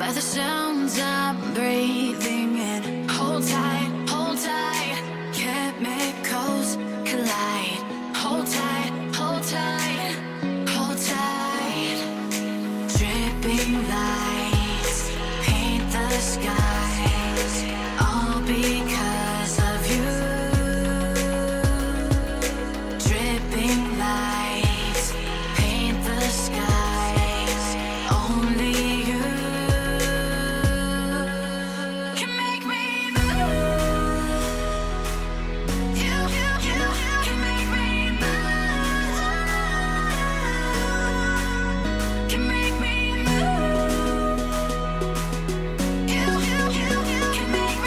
by the sounds I'm breathing in. Hold tight, chemicals collide. Hold tight, hold tight, hold tight. Dripping lights paint the skies, all because of you. Dripping lights paint the skies, only you can make me move. You can make me move. Can make me move. You can make me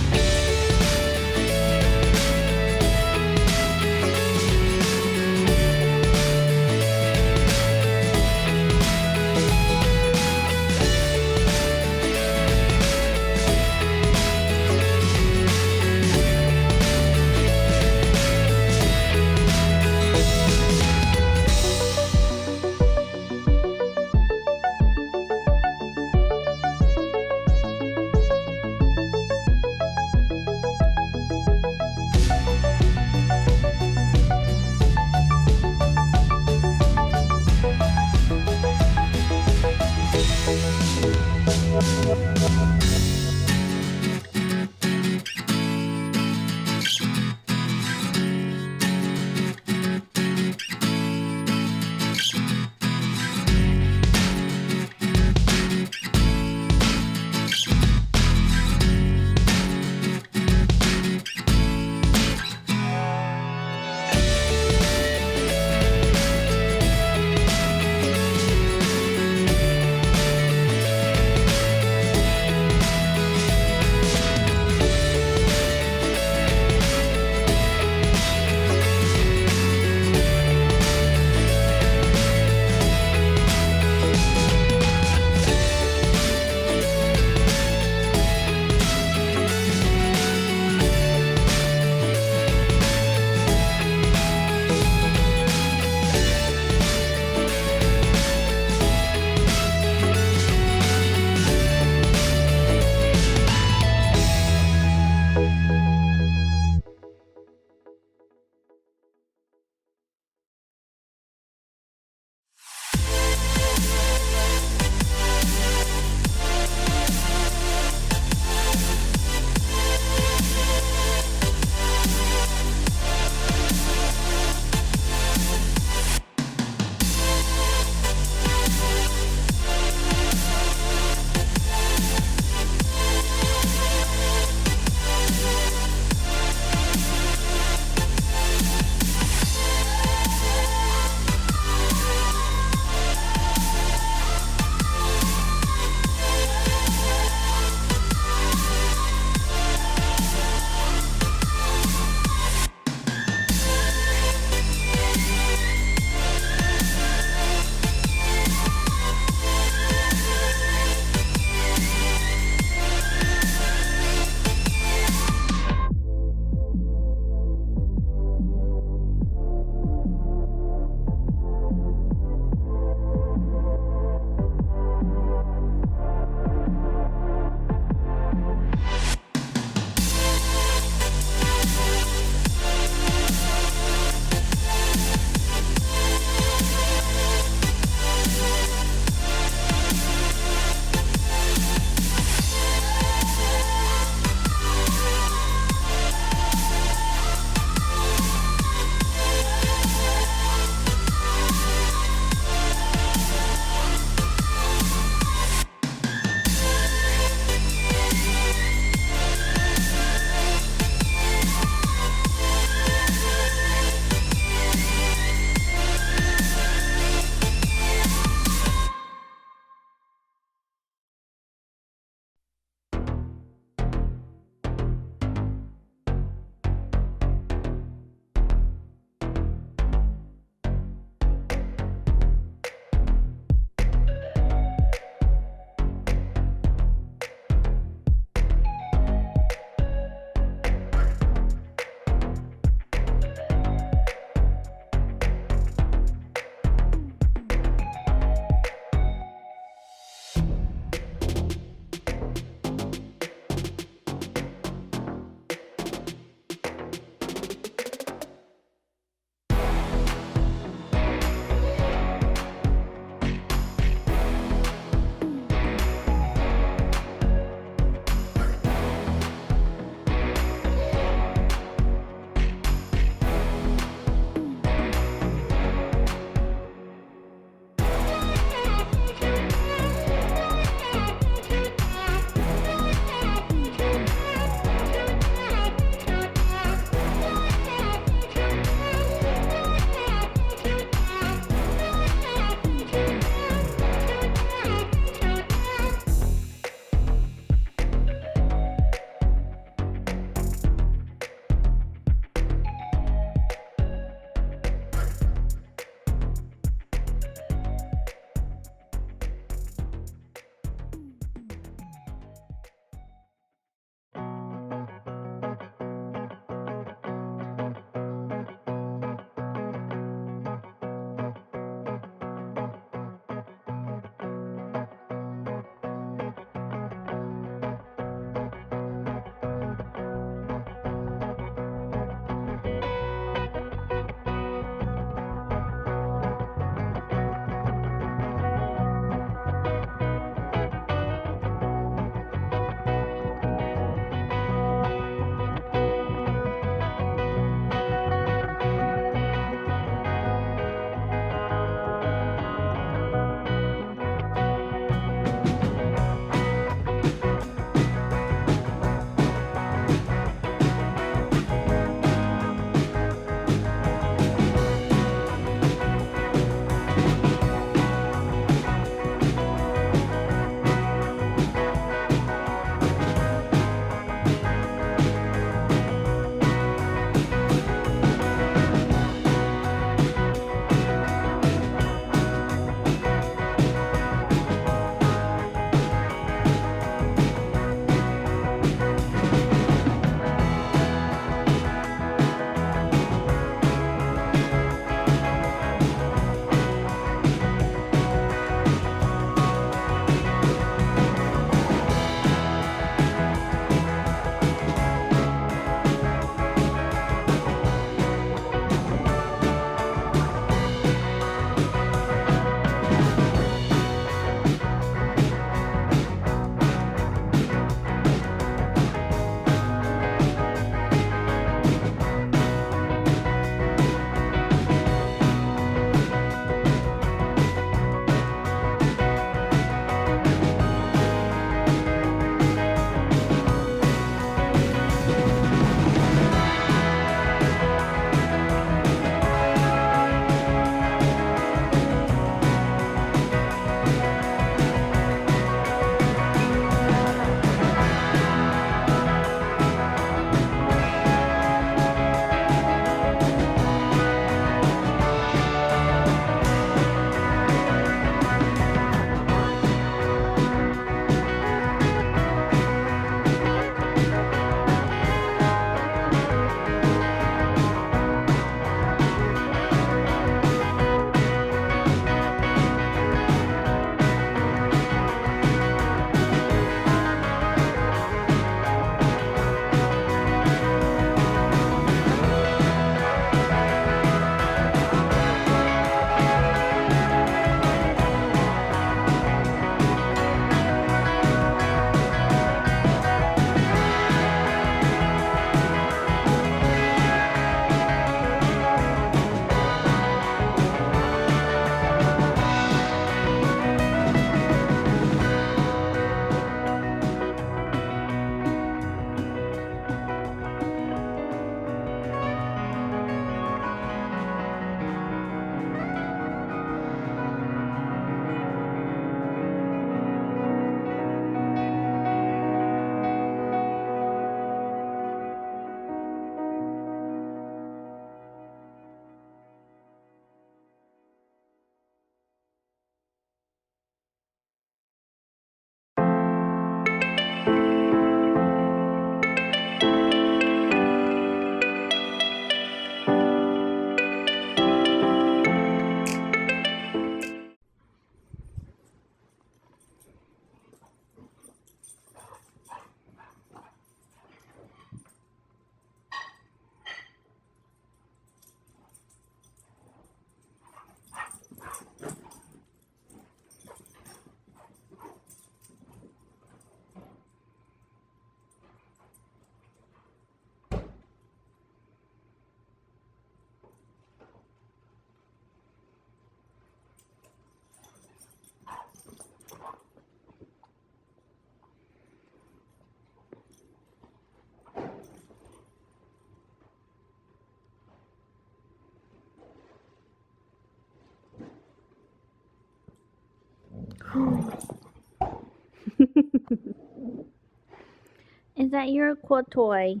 Is that your cool toy?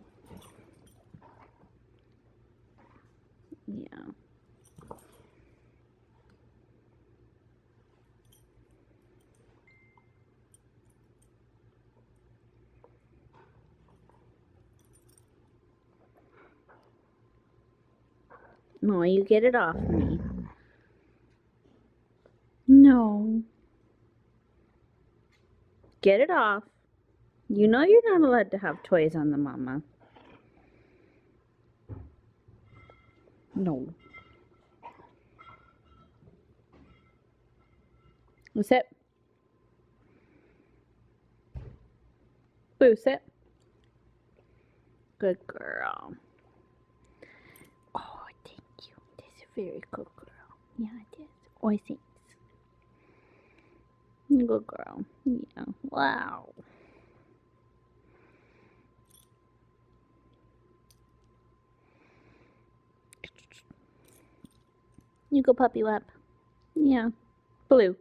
Yeah. No, you get it off me. No. Get it off. You know you're not allowed to have toys on the mama. No. Sit. Boo, sit. Good girl. Oh, thank you. That's a very good girl. Yeah, it is. Oh, thanks. Good girl. Yeah. Wow. You go puppy lap. Yeah. Blue.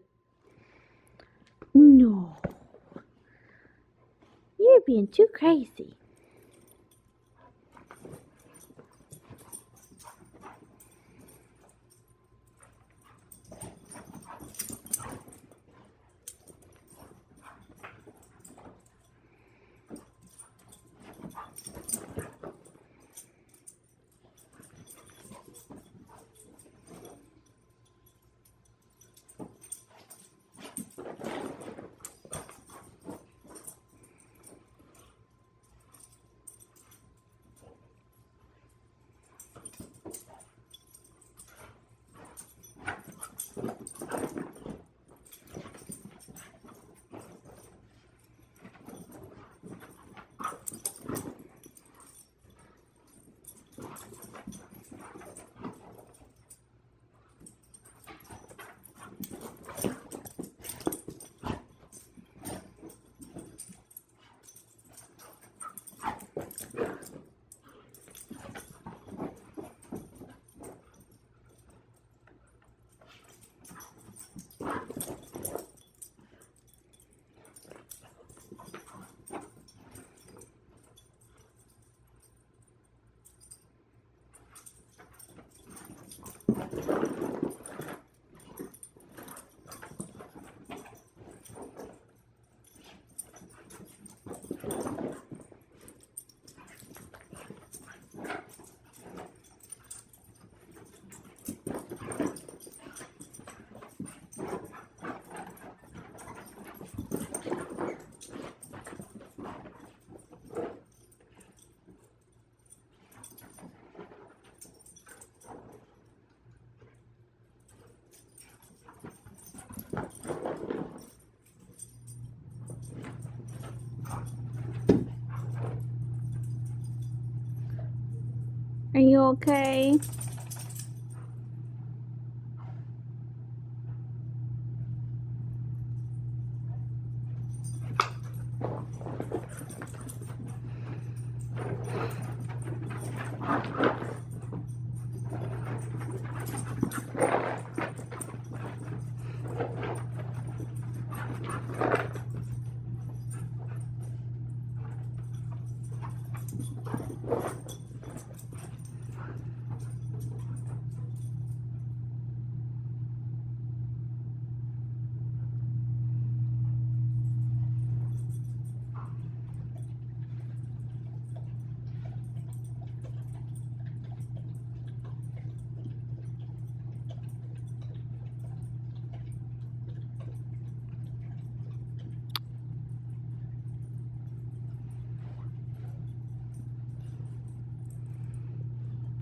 No. You're being too crazy. Are you okay?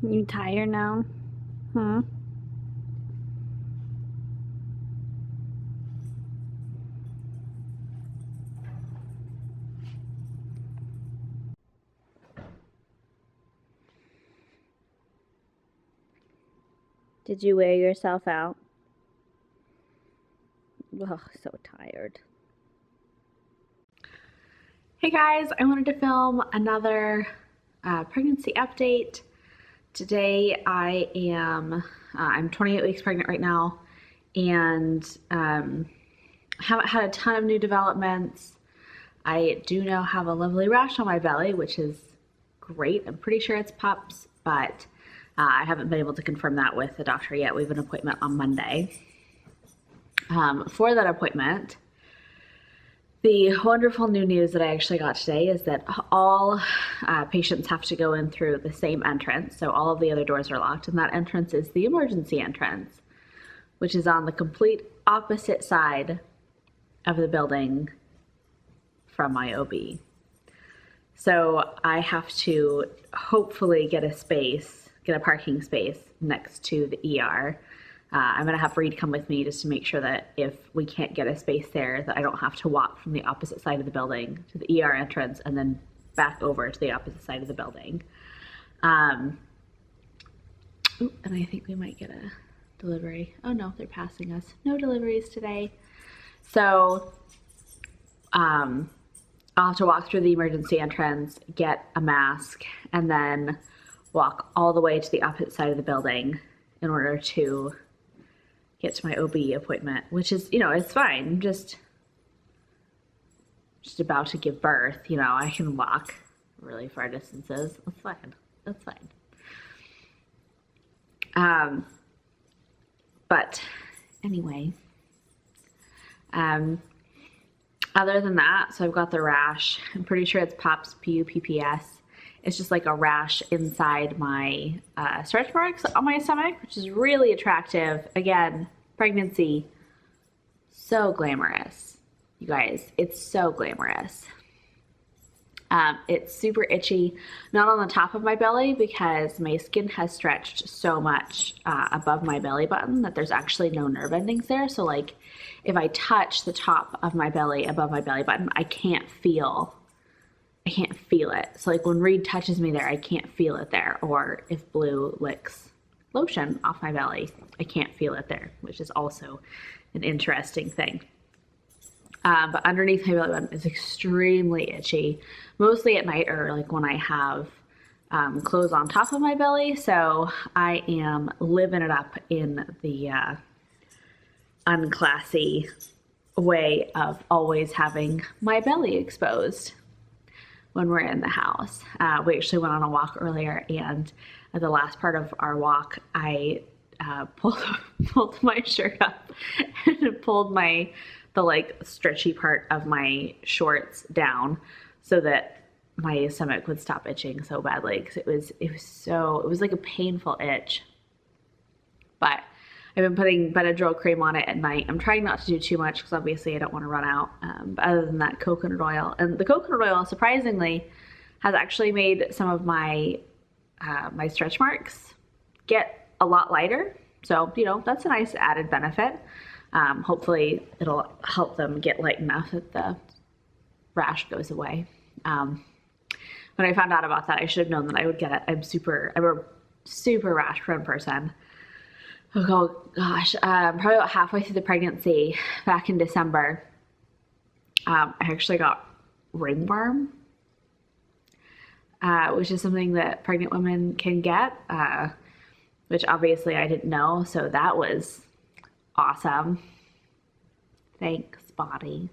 You tired now? Huh? Did you wear yourself out? Ugh, so tired. Hey guys, I wanted to film another pregnancy update. Today I'm 28 weeks pregnant right now, and Haven't had a ton of new developments. I do now have a lovely rash on my belly, which is great. I'm pretty sure it's PUPS, but I haven't been able to confirm that with the doctor yet. We have an appointment on Monday. For that appointment, the wonderful new news that I actually got today is that all patients have to go in through the same entrance. So all of the other doors are locked, and that entrance is the emergency entrance, which is on the complete opposite side of the building from my OB. So I have to hopefully get a parking space next to the ER. I'm gonna have Reed come with me just to make sure that if we can't get a space there, that I don't have to walk from the opposite side of the building to the ER entrance and then back over to the opposite side of the building. And I think we might get a delivery. Oh no, they're passing us. No deliveries today. So I'll have to walk through the emergency entrance, get a mask, and then walk all the way to the opposite side of the building in order to get to my OB appointment, which is, it's fine. I'm just about to give birth. I can walk really far distances. That's fine. That's fine. But anyway, other than that, so I've got the rash. I'm pretty sure it's PUPS, P-U-P-P-S. It's just like a rash inside my stretch marks on my stomach, which is really attractive. Again, pregnancy, so glamorous. You guys, it's so glamorous. It's super itchy, not on the top of my belly because my skin has stretched so much above my belly button that there's actually no nerve endings there. So like if I touch the top of my belly above my belly button, I can't feel it. So like when Reed touches me there, I can't feel it there. Or if Blue licks lotion off my belly, I can't feel it there, which is also an interesting thing. But underneath my belly button is extremely itchy, mostly at night or like when I have clothes on top of my belly. So I am living it up in the unclassy way of always having my belly exposed when we're in the house. We actually went on a walk earlier, and at the last part of our walk, I pulled my shirt up and pulled the like stretchy part of my shorts down so that my stomach would stop itching so badly, because it was like a painful itch. But I've been putting Benadryl cream on it at night. I'm trying not to do too much because obviously I don't want to run out. But other than that, coconut oil. And the coconut oil, surprisingly, has actually made some of my my stretch marks get a lot lighter. So, that's a nice added benefit. Hopefully it'll help them get light enough that the rash goes away. When I found out about that, I should have known that I would get it. I'm a super rash prone person. Oh gosh, probably about halfway through the pregnancy, back in December, I actually got ringworm, which is something that pregnant women can get, which obviously I didn't know, so that was awesome. Thanks, body.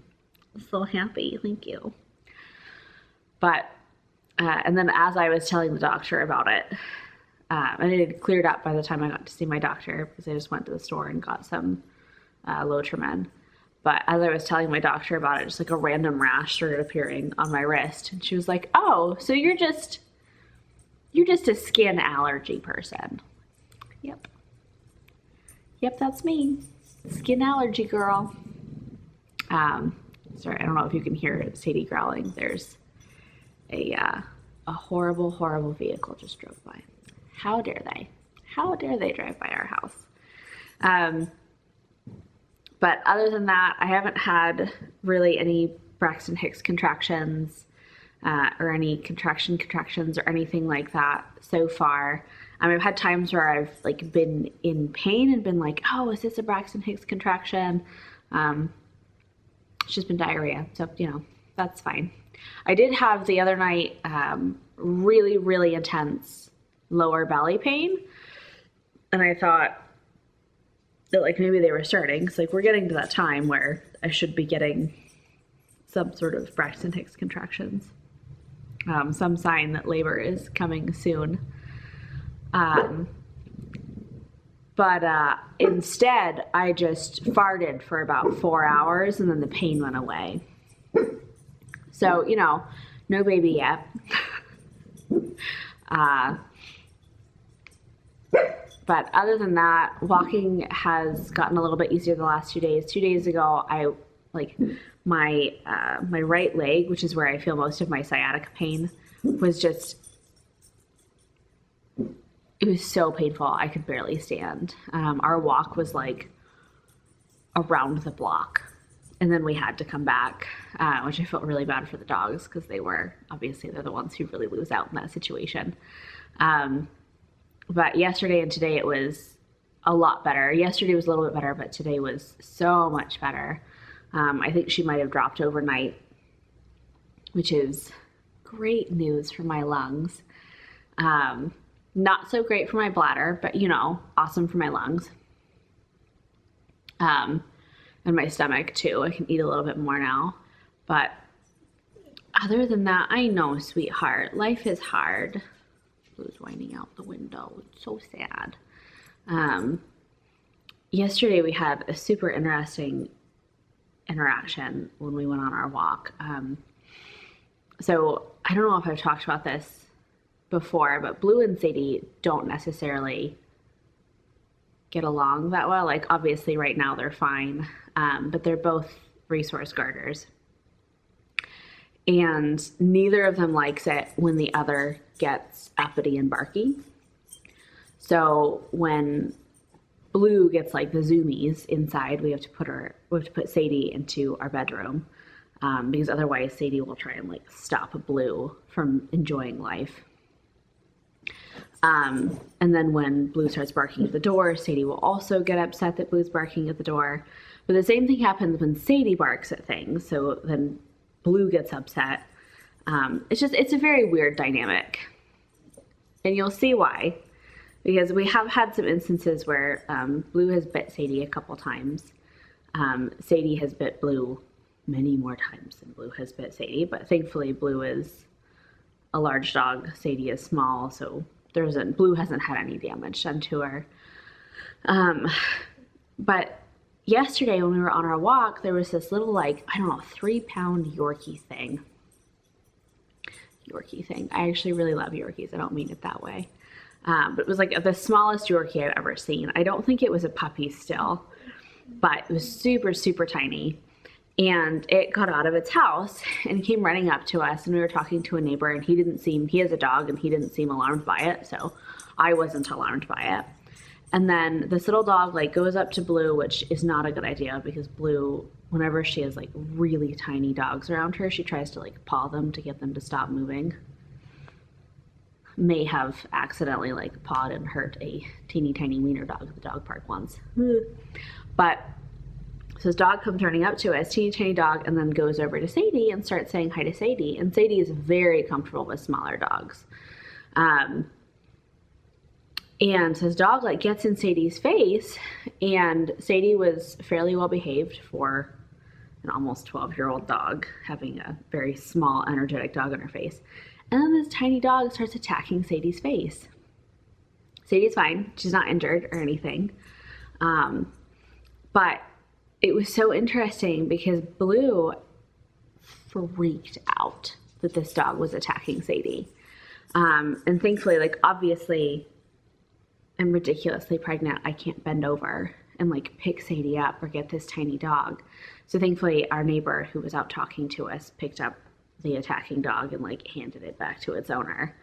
I'm so happy, thank you. But, and then as I was telling the doctor about it, and it had cleared up by the time I got to see my doctor, because I just went to the store and got some Lotrimin. But as I was telling my doctor about it, just like a random rash started appearing on my wrist. And she was like, oh, so you're just a skin allergy person. Yep. Yep, that's me. Skin allergy girl. Sorry, I don't know if you can hear Sadie growling. There's a horrible, horrible vehicle just drove by. How dare they? How dare they drive by our house? But other than that, I haven't had really any Braxton Hicks contractions or any contractions or anything like that so far. I've had times where I've like been in pain and been like, oh, is this a Braxton Hicks contraction? It's just been diarrhea. So, that's fine. I did have the other night really, really intense lower belly pain. And I thought, that like maybe they were starting. Cause like we're getting to that time where I should be getting some sort of Braxton Hicks contractions. Some sign that labor is coming soon. But instead, I just farted for about 4 hours and then the pain went away. So, you know, no baby yet. But other than that, walking has gotten a little bit easier the last 2 days. 2 days ago, I like my right leg, which is where I feel most of my sciatica pain, was just, it was so painful. I could barely stand. Our walk was like around the block. And then we had to come back, which I felt really bad for the dogs because they're the ones who really lose out in that situation. But yesterday and today it was a lot better. Yesterday was a little bit better, but today was so much better. I think she might have dropped overnight, which is great news for my lungs. Not so great for my bladder, but you know, awesome for my lungs. And my stomach too. I can eat a little bit more now. But other than that, I know, sweetheart, life is hard. Blue's whining out the window. It's so sad. Yesterday we had a super interesting interaction when we went on our walk. So I don't know if I've talked about this before, but Blue and Sadie don't necessarily get along that well. Like obviously right now they're fine, but they're both resource guarders. And neither of them likes it when the other gets uppity and barky. So when Blue gets like the Zoomies inside, we have to put Sadie into our bedroom, because otherwise Sadie will try and like stop Blue from enjoying life. And then when Blue starts barking at the door, Sadie will also get upset that Blue's barking at the door. But the same thing happens when Sadie barks at things. So then Blue gets upset. It's a very weird dynamic. And you'll see why. Because we have had some instances where Blue has bit Sadie a couple times. Sadie has bit Blue many more times than Blue has bit Sadie. But thankfully Blue is a large dog. Sadie is small, so Blue hasn't had any damage done to her. But yesterday when we were on our walk, there was this little, like, I don't know, 3-pound Yorkie thing. I actually really love Yorkies. I don't mean it that way. But it was like the smallest Yorkie I've ever seen. I don't think it was a puppy still, but it was super, super tiny. And it got out of its house and came running up to us, and we were talking to a neighbor, and he has a dog and he didn't seem alarmed by it. So I wasn't alarmed by it. And then this little dog like goes up to Blue, which is not a good idea because Blue, whenever she has like really tiny dogs around her, she tries to like paw them to get them to stop moving. May have accidentally like pawed and hurt a teeny tiny wiener dog at the dog park once. But so this dog comes running up to us, teeny tiny dog, and then goes over to Sadie and starts saying hi to Sadie. And Sadie is very comfortable with smaller dogs. And so this dog like gets in Sadie's face, and Sadie was fairly well behaved for an almost 12-year-old dog, having a very small, energetic dog in her face. And then this tiny dog starts attacking Sadie's face. Sadie's fine. She's not injured or anything. But it was so interesting because Blue freaked out that this dog was attacking Sadie. And thankfully, like, obviously, I'm ridiculously pregnant. I can't bend over and like pick Sadie up or get this tiny dog. So thankfully, our neighbor who was out talking to us picked up the attacking dog and like handed it back to its owner.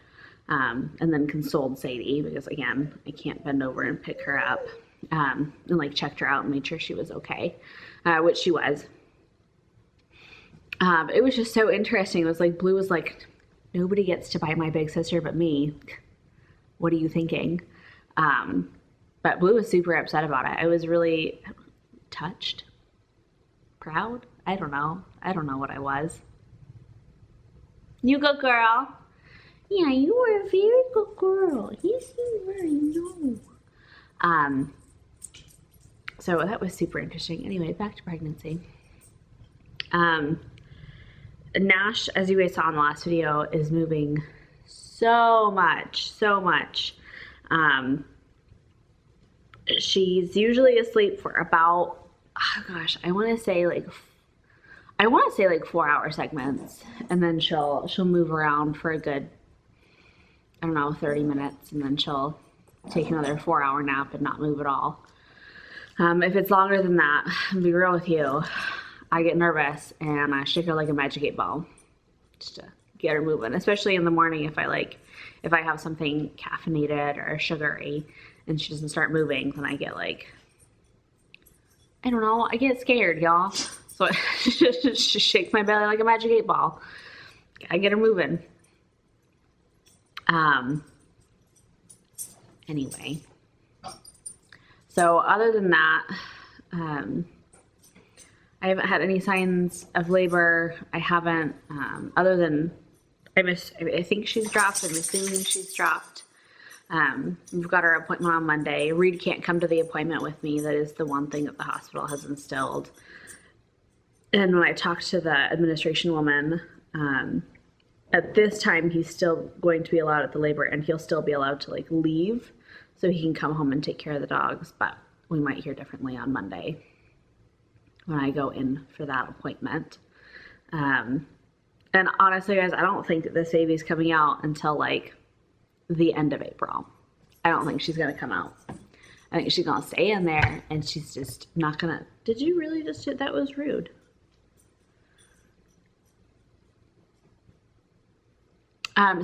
And then consoled Sadie because, again, I can't bend over and pick her up. And like checked her out and made sure she was okay, which she was. It was just so interesting. It was like Blue was like, nobody gets to bite my big sister but me. What are you thinking? But Blue was super upset about it. I was really touched, proud. I don't know what I was. You good girl. Yeah, you were a very good girl. Yes, you were. I know. So that was super interesting. Anyway, back to pregnancy. Nash, as you guys saw in the last video, is moving so much. She's usually asleep for about, oh gosh, I want to say like 4-hour segments, and then she'll move around for a good, I don't know, 30 minutes, and then she'll take another 4-hour nap and not move at all. If it's longer than that, I'll be real with you, I get nervous and I shake her like a Magic 8 Ball just to get her moving, especially in the morning if I have something caffeinated or sugary and she doesn't start moving, then I get like, I don't know, I get scared, y'all. So I just shake my belly like a Magic 8 Ball. I get her moving. Anyway. So other than that, I haven't had any signs of labor. I haven't, other than, I think she's dropped. I'm assuming she's dropped. We've got our appointment on Monday. Reed can't come to the appointment with me. That is the one thing that the hospital has instilled. And when I talked to the administration woman, at this time, he's still going to be allowed at the labor, and he'll still be allowed to like leave so he can come home and take care of the dogs. But we might hear differently on Monday when I go in for that appointment. And honestly, guys, I don't think that this baby's coming out until like the end of April. I don't think she's going to come out. I think she's going to stay in there, and she's just not going to. Did you really just do that? Was rude.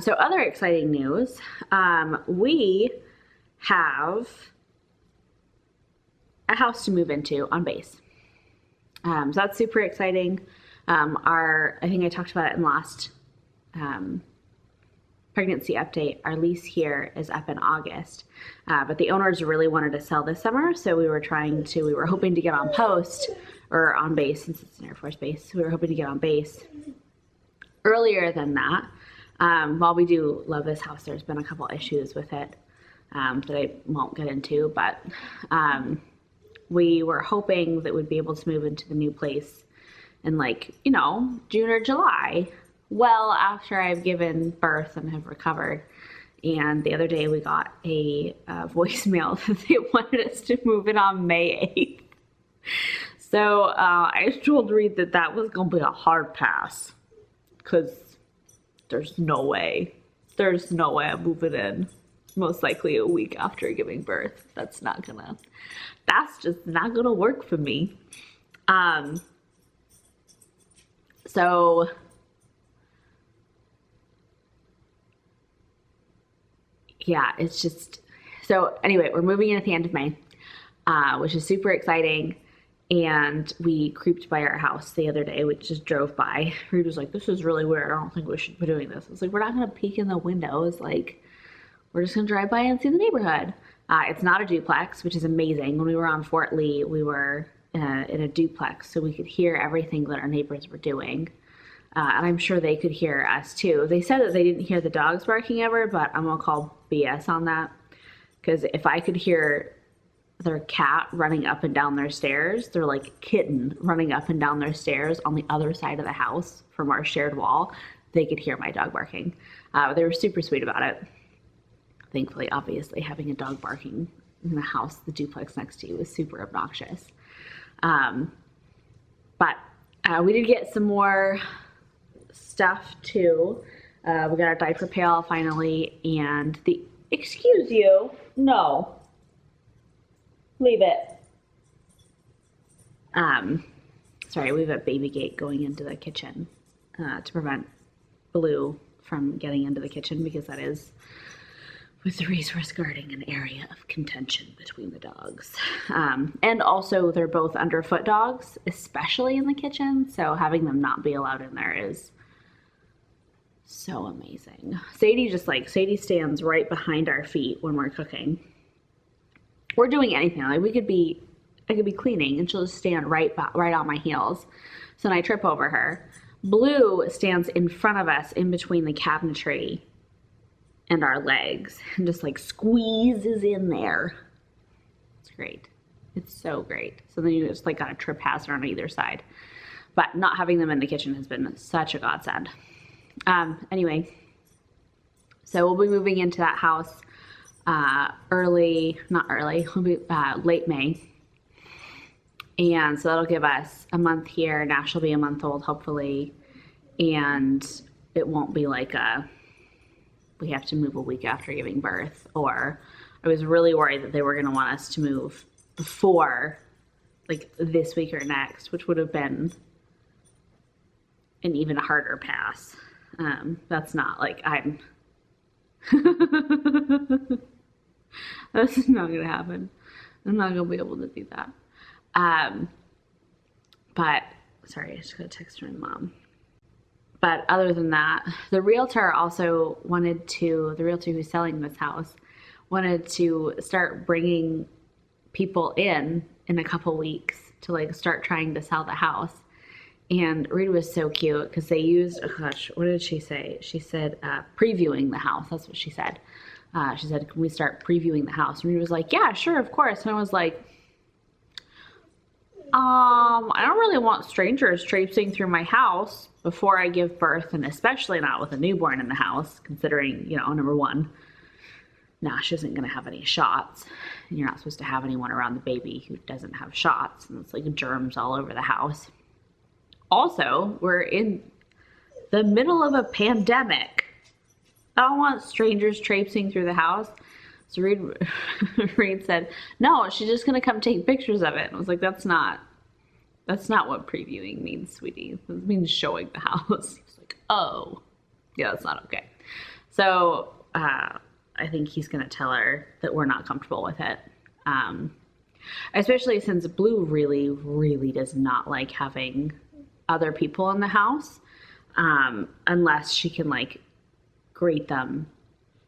So other exciting news, we have a house to move into on base. So that's super exciting. I think I talked about it in last pregnancy update. Our lease here is up in August, but the owners really wanted to sell this summer, so we were hoping to get on post or on base, since it's an Air Force base. We were hoping to get on base earlier than that. While we do love this house, there's been a couple issues with it that I won't get into, but we were hoping that we'd be able to move into the new place in June or July, well after I've given birth and have recovered. And the other day we got a voicemail that they wanted us to move in on May 8th. So I told Reed that was going to be a hard pass, because there's no way I'm moving in most likely a week after giving birth. That's just not gonna work for me. So yeah, it's just, so anyway, we're moving in at the end of May, which is super exciting. And we creeped by our house the other day. We just drove by. Reed was like, this is really weird. I don't think we should be doing this. I was like, we're not going to peek in the windows. Like, we're just going to drive by and see the neighborhood. It's not a duplex, which is amazing. When we were on Fort Lee, we were in a duplex, so we could hear everything that our neighbors were doing. And I'm sure they could hear us too. They said that they didn't hear the dogs barking ever, but I'm going to call BS on that. Because if I could hear their cat running up and down their stairs, their like kitten running up and down their stairs on the other side of the house from our shared wall, they could hear my dog barking. They were super sweet about it. Thankfully, obviously, having a dog barking in the house, the duplex next to you, was super obnoxious. But we did get some more stuff too. We got our diaper pail finally, and excuse you, no. Leave it. Sorry, we have a baby gate going into the kitchen to prevent Blue from getting into the kitchen, because that is, with the resource guarding, an area of contention between the dogs. And also, they're both underfoot dogs, especially in the kitchen, so having them not be allowed in there is so amazing. Sadie stands right behind our feet when we're cooking. We're doing anything. Like I could be cleaning and she'll just stand right on my heels. So then I trip over her. Blue stands in front of us in between the cabinetry and our legs and just like squeezes in there. It's great. It's so great. So then you just like got a trip hazard on either side. But not having them in the kitchen has been such a godsend. Anyway, so we'll be moving into that house late May. And so that'll give us a month here. Nash will be a month old, hopefully. And it won't be like we have to move a week after giving birth. Or I was really worried that they were going to want us to move before like this week or next, which would have been an even harder pass. That's not like I'm... That's not going to happen. I'm not going to be able to do that. But sorry, I just got a text from my mom. But other than that, the realtor who's selling this house wanted to start bringing people in a couple weeks to like start trying to sell the house. And Reed was so cute because they used, oh gosh, what did she say? She said, previewing the house. That's what she said. She said, can we start previewing the house? And Reed was like, yeah, sure, of course. And I was like, I don't really want strangers traipsing through my house before I give birth, and especially not with a newborn in the house, considering, number one, Nash isn't going to have any shots, and you're not supposed to have anyone around the baby who doesn't have shots, and it's like germs all over the house. Also, we're in the middle of a pandemic. I don't want strangers traipsing through the house. So Reed said, no, she's just going to come take pictures of it. And I was like, that's not what previewing means, sweetie. It means showing the house. He's like, oh, yeah, that's not okay. So I think he's going to tell her that we're not comfortable with it. Especially since Blue really, really does not like having other people in the house unless she can like greet them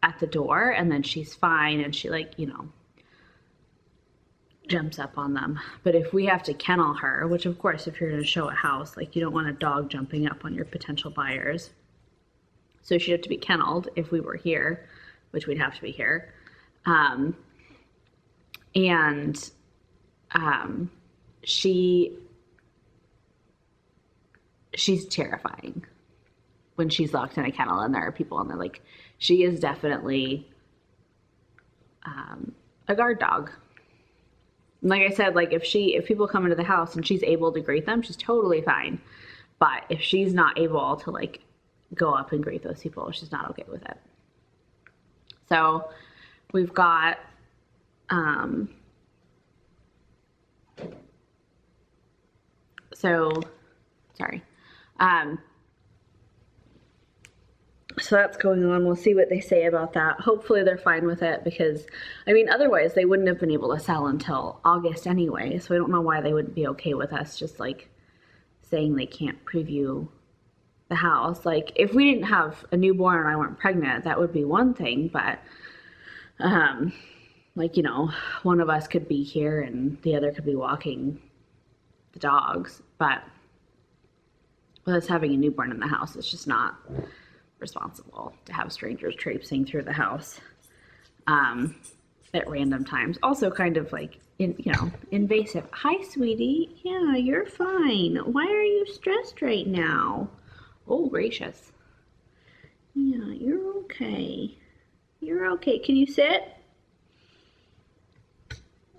at the door, and then she's fine, and she jumps up on them. But if we have to kennel her, which of course if you're going to show a house, like you don't want a dog jumping up on your potential buyers, so she'd have to be kenneled if we were here, which we'd have to be here. She's terrifying when she's locked in a kennel and there are people in there. Like, she is definitely a guard dog. And like I said, like if people come into the house and she's able to greet them, she's totally fine. But if she's not able to like go up and greet those people, she's not okay with it. So we've got so that's going on. We'll see what they say about that. Hopefully they're fine with it, because otherwise they wouldn't have been able to sell until August anyway. So I don't know why they wouldn't be okay with us just like saying they can't preview the house. Like if we didn't have a newborn and I weren't pregnant, that would be one thing. But one of us could be here and the other could be walking the dogs. But with us having a newborn in the house, it's just not responsible to have strangers traipsing through the house at random times. Also kind of like invasive. Hi, sweetie. Yeah, you're fine. Why are you stressed right now? Oh, gracious. Yeah, you're okay. You're okay. Can you sit?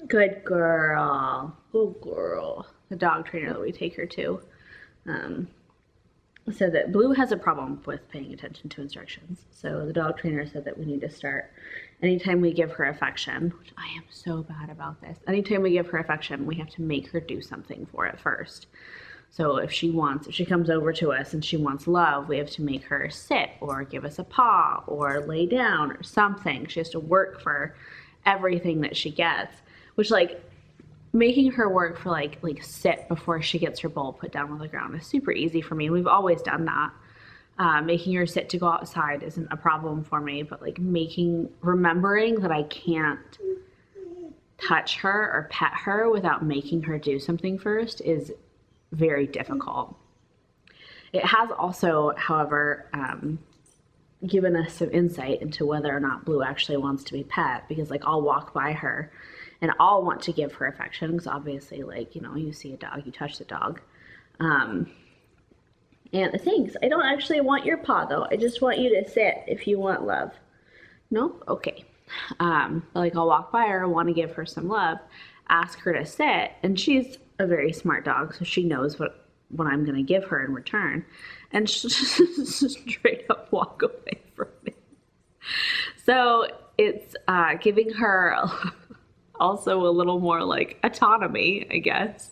Good girl. Good girl. The dog trainer that we take her to said that Blue has a problem with paying attention to instructions. So the dog trainer said that we need to start, anytime we give her affection, which I am so bad about this, anytime we give her affection, we have to make her do something for it first. So if she comes over to us and she wants love, we have to make her sit or give us a paw or lay down or something. She has to work for everything that she gets, which making her work for like sit before she gets her bowl put down on the ground is super easy for me. And we've always done that. Making her sit to go outside isn't a problem for me, but remembering that I can't touch her or pet her without making her do something first is very difficult. It has also, however, given us some insight into whether or not Blue actually wants to be pet, because I'll walk by her and I'll want to give her affection because obviously, like, you know, you see a dog, you touch the dog. And thanks. I don't actually want your paw though. I just want you to sit if you want love. Nope. Okay. Like I'll walk by her, want to give her some love, ask her to sit, and she's a very smart dog, so she knows what I'm going to give her in return, and she'll just straight up walk away from me. So it's giving her also a little more like autonomy, I guess.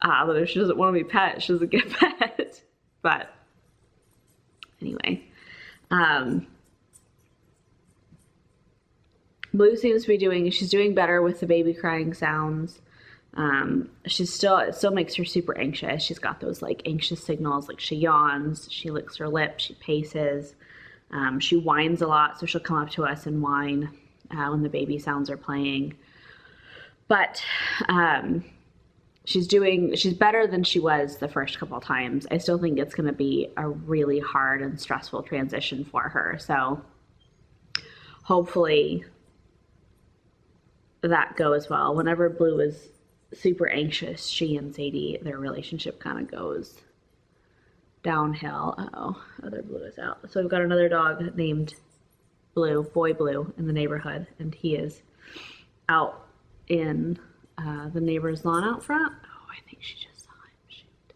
That if she doesn't want to be pet, she doesn't get pet. But anyway, Blue seems to be she's doing better with the baby crying sounds. It still makes her super anxious. She's got those like anxious signals, like she yawns, she licks her lips, she paces, she whines a lot. So she'll come up to us and whine when the baby sounds are playing. But she's better than she was the first couple of times. I still think it's going to be a really hard and stressful transition for her. So hopefully that goes well. Whenever Blue is super anxious, she and Sadie, their relationship kind of goes downhill. Uh-oh, other Blue is out. So we've got another dog named Blue, Boy Blue, in the neighborhood, and he is out in the neighbor's lawn out front. Oh, I think she just saw him. Shoot.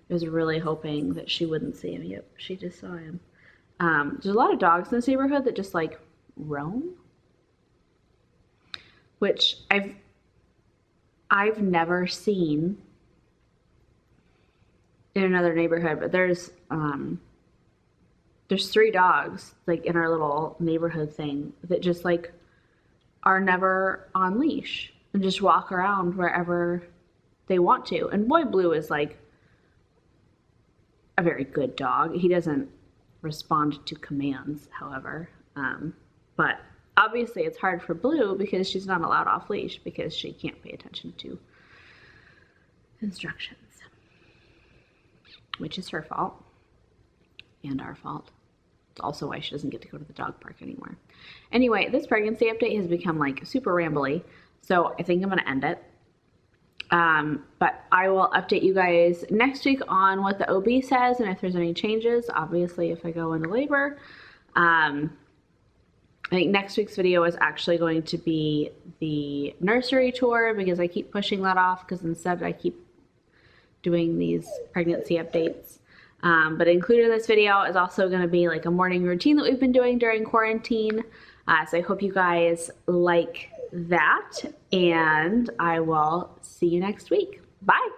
I was really hoping that she wouldn't see him. Yep, she just saw him. There's a lot of dogs in this neighborhood that just like roam, which I've never seen in another neighborhood, but there's 3 dogs like in our little neighborhood thing that just like are never on leash and just walk around wherever they want to. And Boy Blue is like a very good dog. He doesn't respond to commands, however, but obviously it's hard for Blue because she's not allowed off leash because she can't pay attention to instructions, which is her fault and our fault. It's also why she doesn't get to go to the dog park anymore. Anyway, this pregnancy update has become like super rambly, so I think I'm gonna end it. But I will update you guys next week on what the OB says and if there's any changes, obviously if I go into labor. I think next week's video is actually going to be the nursery tour because I keep pushing that off because instead I keep doing these pregnancy updates. But included in this video is also going to be like a morning routine that we've been doing during quarantine. So I hope you guys like that, and I will see you next week. Bye.